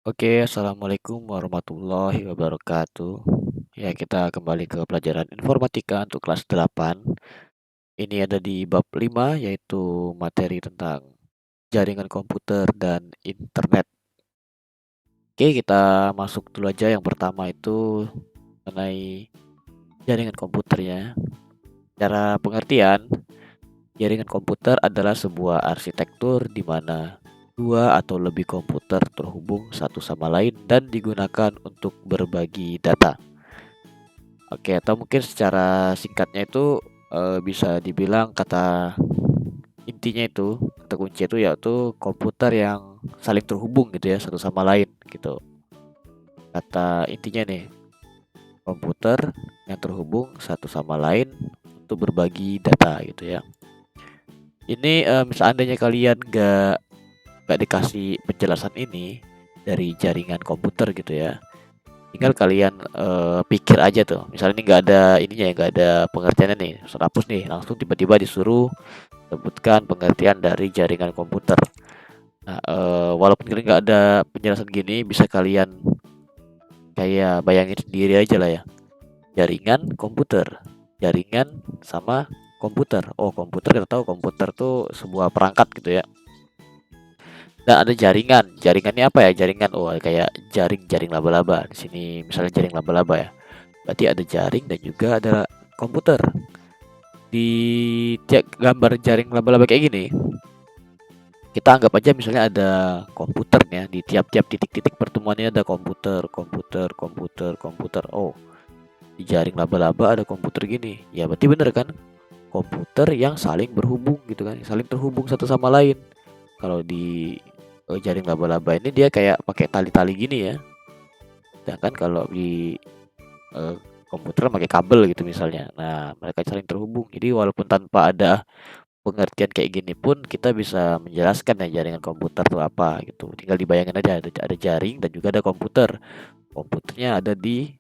Oke, assalamualaikum warahmatullahi wabarakatuh. Ya, kita kembali ke pelajaran informatika untuk kelas 8. Ini ada di bab 5, yaitu materi tentang jaringan komputer dan internet. Oke, kita masuk dulu aja. Yang pertama itu mengenai jaringan komputer ya. Cara pengertian, jaringan komputer adalah sebuah arsitektur di mana dua atau lebih komputer terhubung satu sama lain dan digunakan untuk berbagi data. Oke, atau mungkin secara singkatnya itu bisa dibilang kata intinya itu, kata kunci itu yaitu komputer yang saling terhubung gitu ya satu sama lain gitu. Kata intinya nih, komputer yang terhubung satu sama lain untuk berbagi data gitu ya. Ini seandainya kalian gak dikasih penjelasan ini dari jaringan komputer gitu ya, tinggal kalian pikir aja tuh, misalnya ini nggak ada ininya ya, nggak ada pengertiannya nih, Ustaz hapus nih, langsung tiba-tiba disuruh sebutkan pengertian dari jaringan komputer. Nah, walaupun kalian nggak ada penjelasan gini, bisa kalian kayak bayangin sendiri aja lah ya, jaringan komputer, jaringan sama komputer. Oh, komputer, kita tahu komputer tuh sebuah perangkat gitu ya. Dan ada jaringan. Jaringannya apa ya? Jaringan, oh kayak jaring laba-laba. Di sini misalnya jaring laba-laba ya. Berarti ada jaring dan juga ada komputer. Di tiap gambar jaring laba-laba kayak gini, kita anggap aja misalnya ada komputer ya, di tiap-tiap titik-titik pertemuannya ada komputer, komputer, komputer, komputer. Oh, di jaring laba-laba ada komputer gini. Ya berarti bener kan? Komputer yang saling berhubung gitu kan, saling terhubung satu sama lain. Kalau di jaring laba-laba ini dia kayak pakai tali-tali gini ya. Sedangkan kalau di eh, komputer pakai kabel gitu misalnya. Nah, mereka saling terhubung. Jadi walaupun tanpa ada pengertian kayak gini pun kita bisa menjelaskan ya jaringan komputer itu apa gitu. Tinggal dibayangin aja ada jaring dan juga ada komputer. Komputernya ada di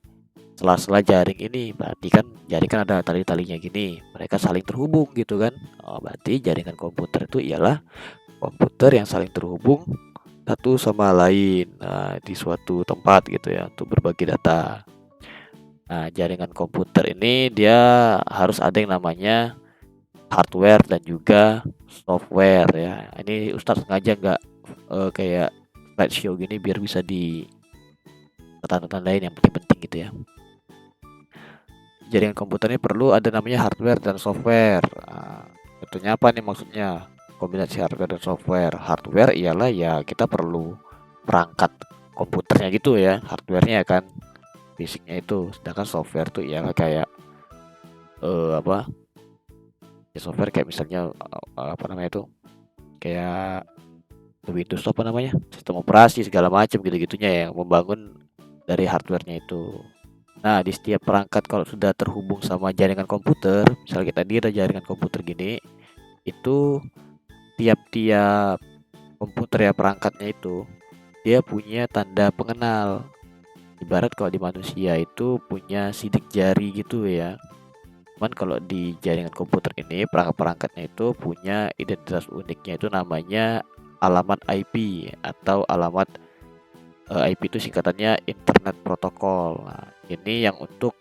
sela-sela jaring ini. Berarti kan jaring kan ada tali-talinya gini. Mereka saling terhubung gitu kan. Oh, berarti jaringan komputer itu ialah komputer yang saling terhubung satu sama lain, di suatu tempat gitu ya untuk berbagi data. Nah, jaringan komputer ini dia harus ada yang namanya hardware dan juga software ya. Ini Ustadz sengaja nggak kayak slideshow gini biar bisa di lain yang penting-penting gitu ya. Jaringan komputer ini perlu ada namanya hardware dan software. Tentunya apa nih maksudnya? Kombinasi hardware dan software. Hardware ialah ya kita perlu perangkat komputernya gitu ya, hardwarenya kan, fisiknya itu. Sedangkan software tuh ialah kayak apa? Ya software kayak misalnya apa namanya itu? Kayak Windows apa namanya? Sistem operasi segala macam gitu-gitunya yang membangun dari hardwarenya itu. Nah, di setiap perangkat kalau sudah terhubung sama jaringan komputer, misalnya kita tadi ada jaringan komputer gini, itu tiap-tiap komputer ya perangkatnya itu dia punya tanda pengenal. Ibarat kalau di manusia itu punya sidik jari gitu ya. Cuman kalau di jaringan komputer ini perangkat-perangkatnya itu punya identitas uniknya, itu namanya alamat IP atau alamat IP itu singkatannya Internet Protocol. Nah, ini yang untuk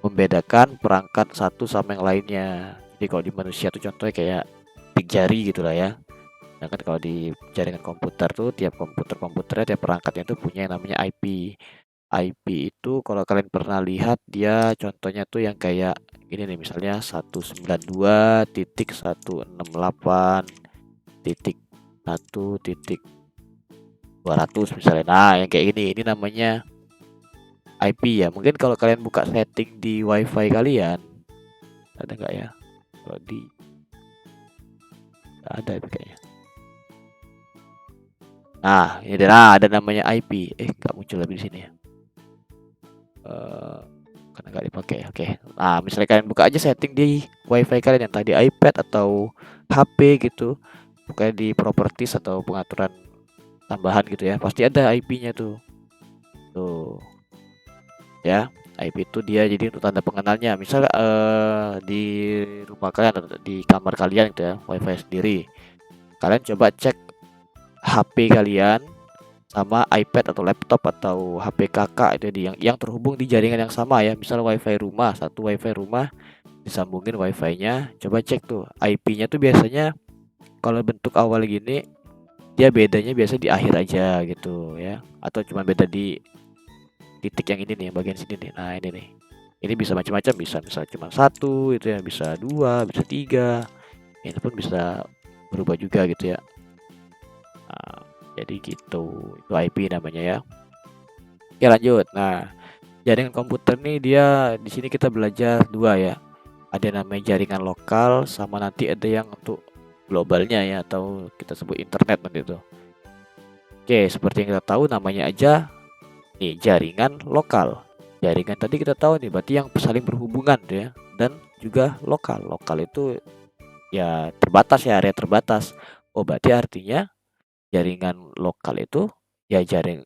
membedakan perangkat satu sama yang lainnya. Jadi kalau di manusia tuh contohnya kayak sidik jari gitu lah ya. Nah kan kalau di jaringan komputer tuh tiap komputernya tiap perangkatnya tuh punya yang namanya IP. IP itu kalau kalian pernah lihat dia contohnya tuh yang kayak ini nih, misalnya 192.168.1.200 misalnya. Nah, yang kayak ini namanya IP ya. Mungkin kalau kalian buka setting di WiFi kalian, ada nggak ya? Kalau di nggak ada itu kayaknya. Nah, ini ada namanya IP. Nggak muncul lagi di sini ya. Eh, karena nggak dipakai. Oke. Nah, misalnya kalian buka aja setting di WiFi kalian yang tadi iPad atau HP gitu, buka di properties atau pengaturan tambahan gitu ya, pasti ada IP-nya tuh. Tuh, ya. IP itu dia jadi untuk tanda pengenalnya. Misal di rumah kalian atau di kamar kalian gitu ya, WiFi sendiri. Kalian coba cek HP kalian sama iPad atau laptop atau HP kakak itu yang terhubung di jaringan yang sama ya. Misal WiFi rumah, satu WiFi rumah disambungin WiFi-nya. Coba cek tuh IP-nya tuh biasanya kalau bentuk awal gini dia bedanya biasa di akhir aja gitu ya. Atau cuma beda di titik yang ini nih, bagian sini nih. Nah, ini nih. Ini bisa macam-macam, bisa misal cuma satu itu ya, bisa dua, bisa tiga. Ini pun bisa berubah juga gitu ya. Nah, jadi gitu. Itu IP namanya ya. Oke, lanjut. Nah, jaringan komputer nih dia di sini kita belajar dua ya. Ada namanya jaringan lokal sama nanti ada yang untuk globalnya ya atau kita sebut internet nanti itu. Oke, seperti yang kita tahu namanya aja nih jaringan lokal. Jaringan tadi kita tahu nih berarti yang saling berhubungan ya dan juga lokal. Lokal itu ya terbatas ya, area terbatas. Oh, berarti artinya jaringan lokal itu ya jaringan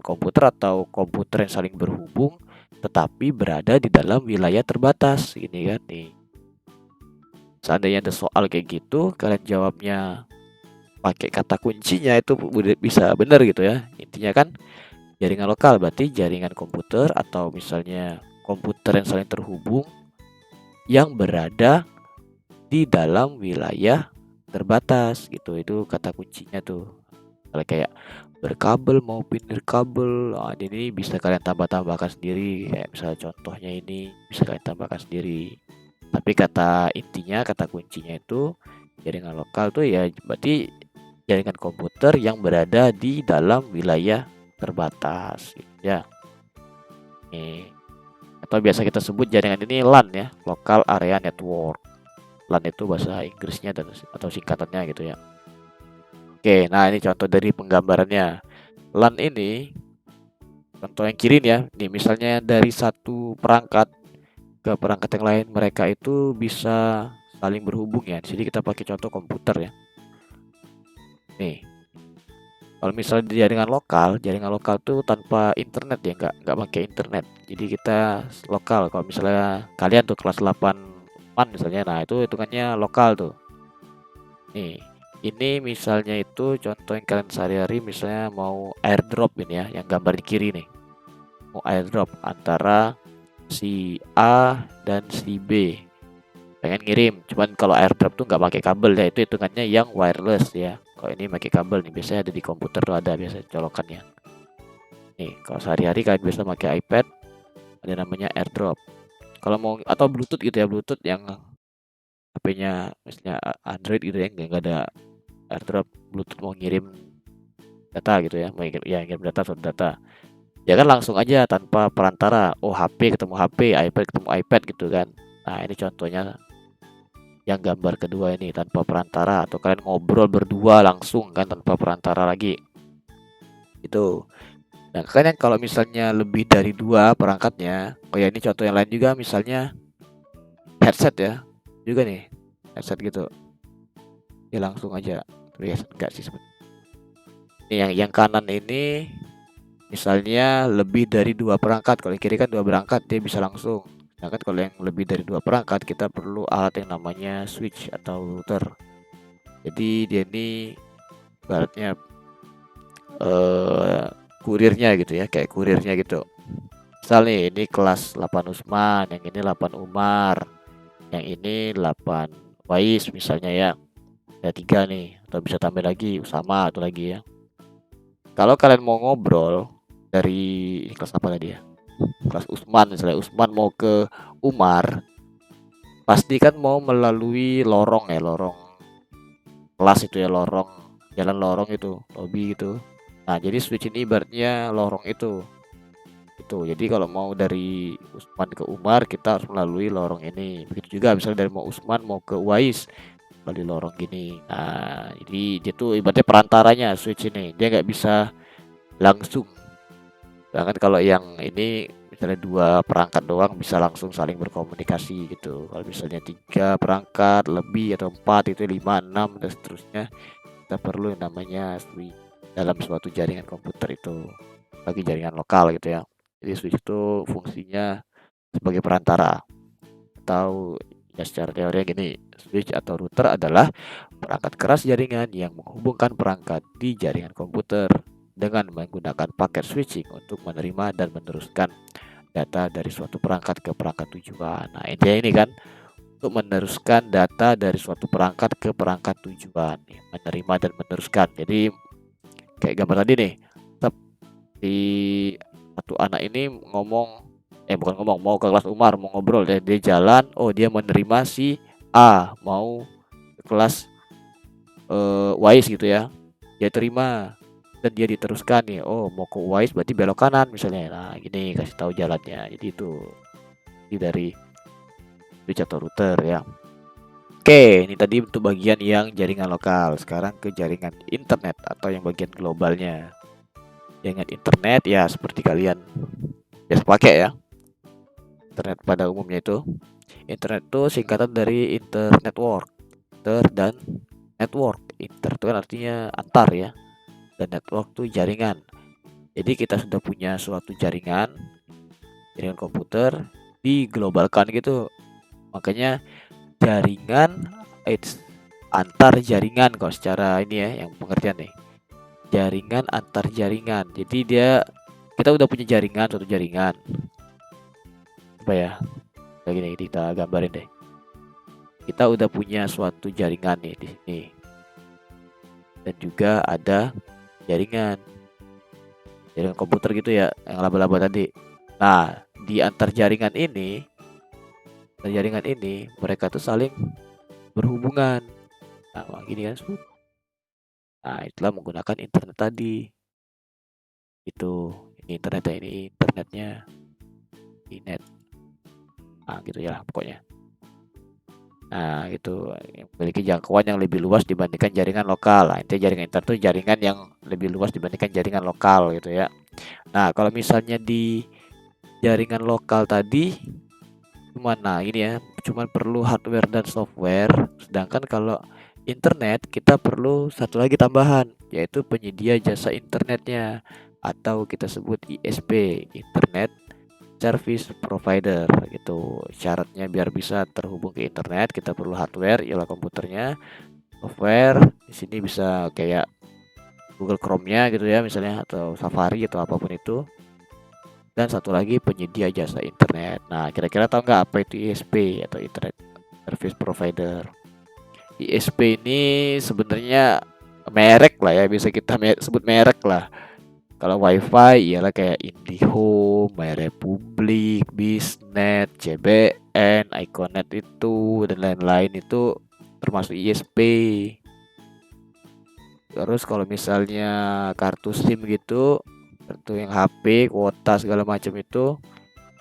komputer atau komputer yang saling berhubung tetapi berada di dalam wilayah terbatas ini kan nih. Seandainya ada soal kayak gitu, kalian jawabnya pakai kata kuncinya itu bisa benar gitu ya. Intinya kan jaringan lokal berarti jaringan komputer atau misalnya komputer yang saling terhubung yang berada di dalam wilayah terbatas gitu. Itu kata kuncinya tuh. Kalau kayak berkabel maupun nirkabel, nah, ini bisa kalian tambah-tambahkan sendiri. Kayak misalnya contohnya ini bisa kalian tambahkan sendiri. Tapi kata intinya, kata kuncinya itu jaringan lokal tuh ya berarti jaringan komputer yang berada di dalam wilayah terbatas gitu ya. Nih. Atau biasa kita sebut jaringan ini LAN ya, Local Area Network. LAN itu bahasa Inggrisnya dan atau singkatannya gitu ya. Oke, nah ini contoh dari penggambarannya. LAN ini contoh yang kiri nih ya. Nih misalnya dari satu perangkat ke perangkat yang lain mereka itu bisa saling berhubung ya. Di sini kita pakai contoh komputer ya. Nih, kalau misalnya di jaringan lokal tuh tanpa internet ya, nggak pakai internet. Jadi kita lokal. Kalau misalnya kalian tuh kelas 8 MAN misalnya, nah itu hitungannya lokal tuh. Nih, ini misalnya itu contoh yang kalian sehari-hari misalnya mau airdrop ini ya, yang gambar di kiri nih. Mau airdrop antara si A dan si B. Pengen ngirim, cuman kalau airdrop tuh nggak pakai kabel ya, itu hitungannya yang wireless ya. Kalau ini pakai kabel nih, biasanya ada di komputer tuh ada biasa colokannya. Nih, kalau sehari-hari kalian biasa pakai iPad, ada namanya AirDrop. Kalau mau atau Bluetooth gitu ya, Bluetooth yang HP-nya misalnya Android gitu ya, nggak ada AirDrop, Bluetooth mau ngirim data gitu ya, mau ngirim data atau data. Ya kan langsung aja tanpa perantara. Oh, HP ketemu HP, iPad ketemu iPad gitu kan. Nah, ini contohnya yang gambar kedua ini tanpa perantara atau kalian ngobrol berdua langsung kan tanpa perantara lagi. Itu. Nah, kan yang kalau misalnya lebih dari dua perangkatnya, oh ya ini contoh yang lain juga misalnya headset ya, juga nih headset gitu, ya langsung aja, ya enggak sih sebenarnya. Ini yang kanan ini misalnya lebih dari dua perangkat, kalau yang kiri kan dua perangkat dia bisa langsung. Nah kan kalau yang lebih dari dua perangkat kita perlu alat yang namanya switch atau router. Jadi dia ini baratnya kurirnya gitu ya, kayak kurirnya gitu. Misal nih ini kelas 8 Usman, yang ini 8 Umar, yang ini 8 Wais misalnya ya. Ada tiga nih, atau bisa tambah lagi Usama atau lagi ya. Kalau kalian mau ngobrol dari ini kelas apa tadi ya? Kelas Usman misalnya, Usman mau ke Umar, pasti kan mau melalui lorong ya, lorong kelas itu ya, lorong jalan lorong itu, lobby gitu. Nah, jadi switch ini ibaratnya lorong itu. Itu. Jadi kalau mau dari Usman ke Umar kita harus melalui lorong ini. Begitu juga misalnya dari mau Usman mau ke Uwais melalui lorong gini. Nah, jadi dia tuh ibaratnya perantaranya switch ini. Dia nggak bisa langsung. Sedangkan kalau yang ini misalnya dua perangkat doang bisa langsung saling berkomunikasi gitu. Kalau misalnya tiga perangkat lebih atau empat itu lima enam dan seterusnya kita perlu yang namanya switch dalam suatu jaringan komputer itu bagi jaringan lokal gitu ya. Jadi switch itu fungsinya sebagai perantara atau ya secara teori gini, switch atau router adalah perangkat keras jaringan yang menghubungkan perangkat di jaringan komputer. dengan menggunakan paket switching untuk menerima dan meneruskan data dari suatu perangkat ke perangkat tujuan. Nah, intinya ini kan untuk meneruskan data dari suatu perangkat ke perangkat tujuan, menerima dan meneruskan. Jadi kayak gambar tadi nih, di satu anak ini bukan ngomong, mau ke kelas Umar, mau ngobrol, dia jalan, oh dia menerima si A mau ke kelas Wais gitu ya, dia terima dan dia diteruskan nih, oh mau ke Wais berarti belok kanan misalnya. Nah gini, kasih tahu jalannya. Jadi itu dari switch atau router ya. Oke, ini tadi untuk bagian yang jaringan lokal. Sekarang ke jaringan internet atau yang bagian globalnya. Jaringan internet ya seperti kalian biasa pakai ya. Internet pada umumnya itu. Internet itu singkatan dari internetwork. Inter dan network. Inter itu kan artinya antar ya. Dan network itu jaringan. Jadi kita sudah punya suatu jaringan komputer diglobalkan gitu. Makanya jaringan antar jaringan kalau secara ini ya yang pengertian nih. Jaringan antar jaringan. Jadi kita udah punya jaringan, suatu jaringan. Apa ya? Kayak gini kita gambarin deh. Kita udah punya suatu jaringan nih di sini. Dan juga ada jaringan komputer gitu ya, yang laba-laba tadi. Nah, di antar jaringan ini mereka tuh saling berhubungan. Nah, gini kan. Nah, itulah menggunakan internet tadi. Itu ini internetnya net. Nah, gitu ya pokoknya. Nah, itu yang memiliki jangkauan yang lebih luas dibandingkan jaringan lokal. Nah, intinya jaringan internet itu jaringan yang lebih luas dibandingkan jaringan lokal gitu ya. Nah, kalau misalnya di jaringan lokal tadi ini ya, cuman perlu hardware dan software. Sedangkan kalau internet kita perlu satu lagi tambahan, yaitu penyedia jasa internetnya atau kita sebut ISP, Internet Service Provider gitu. Syaratnya biar bisa terhubung ke internet kita perlu hardware, ialah komputernya, software. Di sini bisa kayak Google Chrome-nya gitu ya misalnya, atau Safari atau apapun itu. Dan satu lagi penyedia jasa internet. Nah, kira-kira tahu nggak apa itu ISP atau Internet Service Provider? ISP ini sebenarnya merek lah ya, bisa kita sebut merek lah. Kalau WiFi ialah kayak IndiHome, MyRepublik, Bisnet, CBN, Iconet itu dan lain-lain itu termasuk ISP. Terus kalau misalnya kartu SIM gitu, kartu yang HP, kuota segala macam itu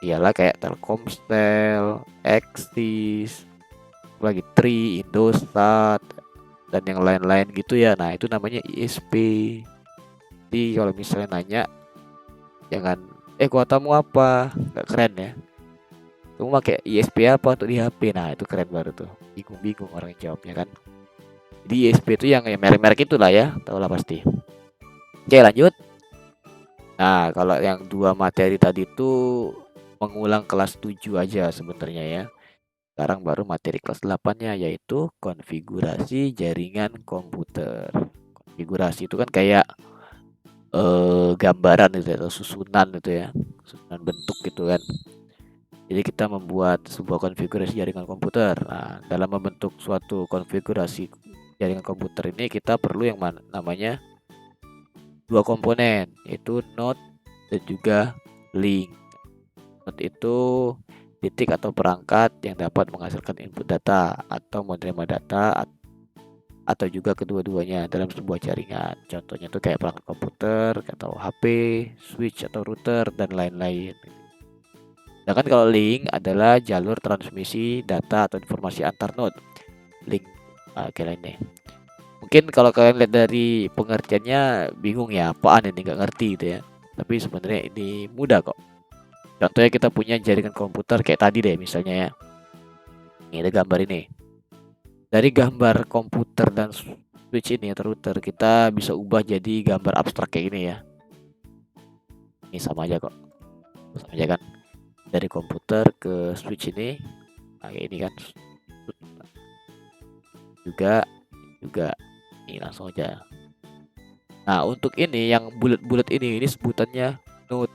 ialah kayak Telkomsel, Axis, lagi Tri, Indosat dan yang lain-lain gitu ya. Nah, itu namanya ISP. Jadi kalau misalnya nanya jangan kuotamu apa? Nggak keren ya. Kamu pakai ISP apa untuk di HP? Nah, itu keren baru tuh. Bingung-bingung orang yang jawabnya kan. Jadi ISP itu yang merek-merek itulah ya, tahu lah pasti. Oke, lanjut. Nah, kalau yang dua materi tadi itu mengulang kelas 7 aja sebenarnya ya. Sekarang baru materi kelas 8-nya yaitu konfigurasi jaringan komputer. Konfigurasi itu kan kayak gambaran gitu ya, atau susunan gitu ya. Susunan bentuk gitu kan. Jadi kita membuat sebuah konfigurasi jaringan komputer. Nah, dalam membentuk suatu konfigurasi jaringan komputer ini kita perlu yang namanya dua komponen, yaitu node dan juga link. Node itu titik atau perangkat yang dapat menghasilkan input data atau menerima data atau juga kedua-duanya dalam sebuah jaringan. Contohnya itu kayak perangkat komputer atau HP, switch atau router dan lain-lain. Sedangkan kalau link adalah jalur transmisi data atau informasi antar node. Link kalian nih. Mungkin kalau kalian lihat dari pengertiannya bingung ya, apaan ini nggak ngerti gitu ya. Tapi sebenarnya ini mudah kok. Contohnya kita punya jaringan komputer kayak tadi deh misalnya ya. Ini ada gambar ini. Dari gambar komputer dan switch ini atau router kita bisa ubah jadi gambar abstrak kayak gini ya. Ini sama aja kok. Sama aja kan. Dari komputer ke switch ini kayak ini kan. Juga ini langsung aja. Nah, untuk ini yang bulat-bulat ini sebutannya node,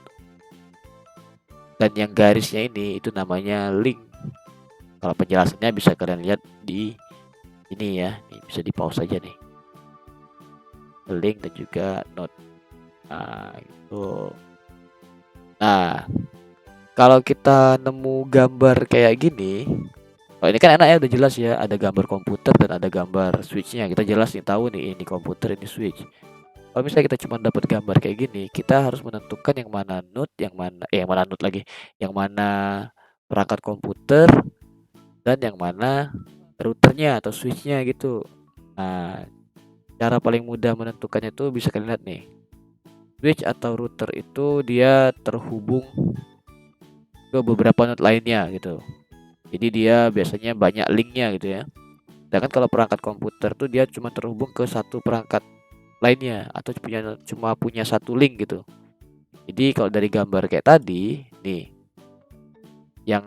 dan yang garisnya ini itu namanya link. Kalau penjelasannya bisa kalian lihat di ini ya, ini bisa di pause aja nih. Link dan juga node. Nah, itu. Nah, kalau kita nemu gambar kayak gini, oh ini kan enak ya, udah jelas ya, ada gambar komputer dan ada gambar switchnya. Kita jelas nih, tahu nih ini komputer, ini switch. Kalau misalnya kita cuma dapat gambar kayak gini, kita harus menentukan yang mana node, yang mana node lagi, yang mana perangkat komputer dan yang mana routernya atau switchnya gitu. Nah, cara paling mudah menentukannya tuh bisa kalian lihat nih. Switch atau router itu dia terhubung ke beberapa node lainnya gitu. Jadi dia biasanya banyak linknya gitu ya. Sedangkan kalau perangkat komputer tuh dia cuma terhubung ke satu perangkat lainnya atau cuma punya satu link gitu. Jadi kalau dari gambar kayak tadi nih, yang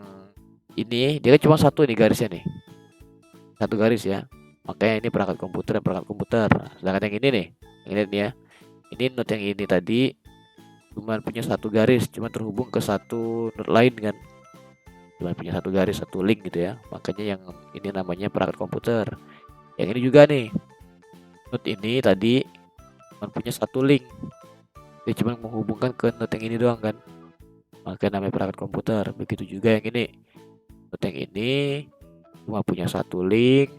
ini dia kan cuma satu nih garisnya nih, satu garis ya. Makanya ini perangkat komputer dan perangkat komputer. Sedangkan yang ini nih, yang ini nih ya, ini node yang ini tadi cuma punya satu garis, cuma terhubung ke satu node lain kan, cuma punya satu garis, satu link gitu ya. Makanya yang ini namanya perangkat komputer. Yang ini juga nih, node ini tadi cuma punya satu link, dia cuma menghubungkan ke node yang ini doang kan, makanya namanya perangkat komputer. Begitu juga yang ini, node yang ini cuma punya satu link,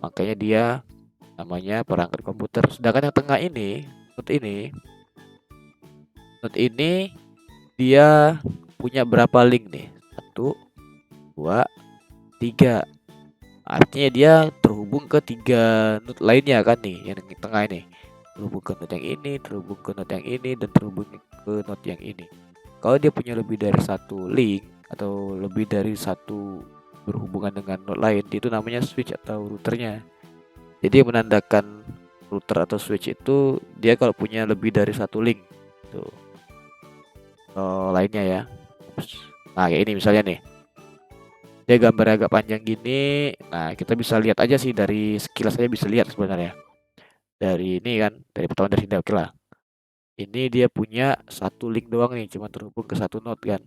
makanya dia namanya perangkat komputer. Sedangkan yang tengah ini, node ini dia punya berapa link nih? Satu, dua, tiga. Artinya dia terhubung ke tiga node lainnya kan nih, yang di tengah ini. Terhubung ke node yang ini, terhubung ke node yang ini, dan terhubung ke node yang ini. Kalau dia punya lebih dari satu link atau lebih dari satu berhubungan dengan node lain, itu namanya switch atau routernya. Jadi yang menandakan router atau switch itu dia kalau punya lebih dari satu link tuh lainnya ya. Nah kayak ini misalnya nih, dia gambarnya agak panjang gini. Nah kita bisa lihat aja sih, dari sekilas aja bisa lihat sebenarnya. Dari ini kan, dari pertama dari sini, oke lah. Ini dia punya satu link doang nih, cuma terhubung ke satu node kan.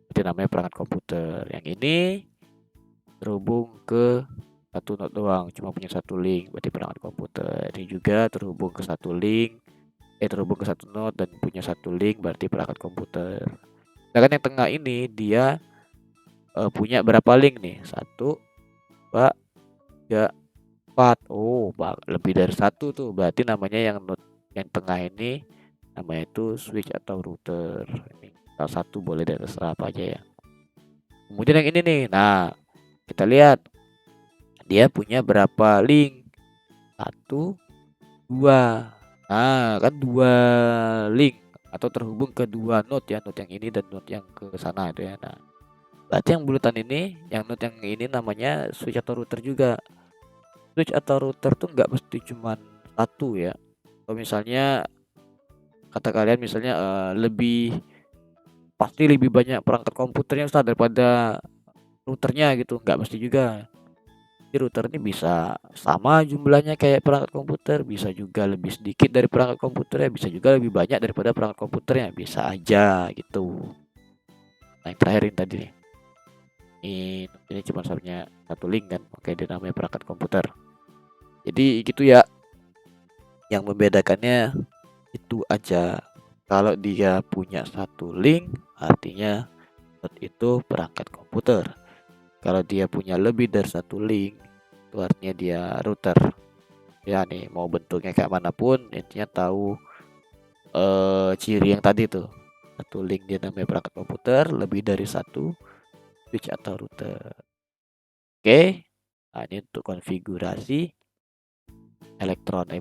Itu namanya perangkat komputer. Yang ini terhubung ke satu node doang, cuma punya satu link, berarti perangkat komputer. Ini juga terhubung ke satu link, terhubung ke satu node dan punya satu link, berarti perangkat komputer. Sedangkan yang tengah ini dia punya berapa link nih? Satu, dua, tiga, empat. Oh, lebih dari satu tuh. Berarti namanya yang node yang tengah ini namanya itu switch atau router. Ini salah satu, boleh dari terserah apa aja ya. Kemudian yang ini nih. Nah, kita lihat dia punya berapa link? Satu, dua. Nah, kan dua link atau terhubung ke dua node ya, node yang ini dan node yang ke sana itu ya. Nah, berarti yang bulatan ini, yang node yang ini namanya switch atau router juga. Switch atau router tuh nggak mesti cuman satu ya. Kalau misalnya kata kalian misalnya pasti lebih banyak perangkat komputernya Ustaz daripada routernya gitu, nggak mesti juga. Jadi router ini bisa sama jumlahnya kayak perangkat komputer, bisa juga lebih sedikit dari perangkat komputernya, bisa juga lebih banyak daripada perangkat komputernya, bisa aja gitu. Nah yang terakhir ini tadi nih, ini cuma satu link kan, makanya dia namanya perangkat komputer. Jadi gitu ya, yang membedakannya itu aja. Kalau dia punya satu link, artinya itu perangkat komputer. Kalau dia punya lebih dari satu link, itu artinya dia router. Ya nih, mau bentuknya kayak manapun, intinya tahu ciri yang tadi tuh. Satu link dia namanya perangkat komputer, lebih dari satu switch atau router. Oke. Nah, ini untuk konfigurasi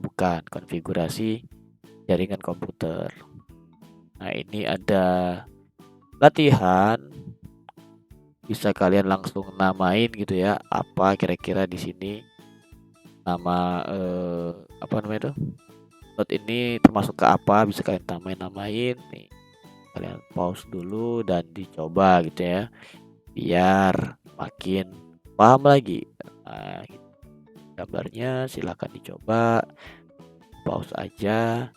bukan, konfigurasi jaringan komputer. Nah, ini ada latihan, bisa kalian langsung namain gitu ya, apa kira-kira di sini nama apa namanya itu, node ini termasuk ke apa, bisa kalian namain nih. Kalian pause dulu dan dicoba gitu ya, biar makin paham lagi. Nah, gambarnya silahkan dicoba, pause aja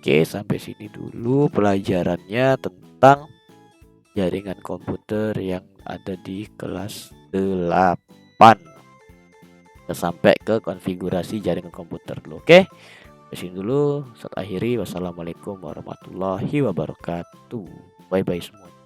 Oke, sampai sini dulu pelajarannya tentang jaringan komputer yang ada di kelas 8. Kita sampai ke konfigurasi jaringan komputer dulu. Oke. Di sini dulu. Saat akhiri. Wassalamualaikum warahmatullahi wabarakatuh. Bye bye semua.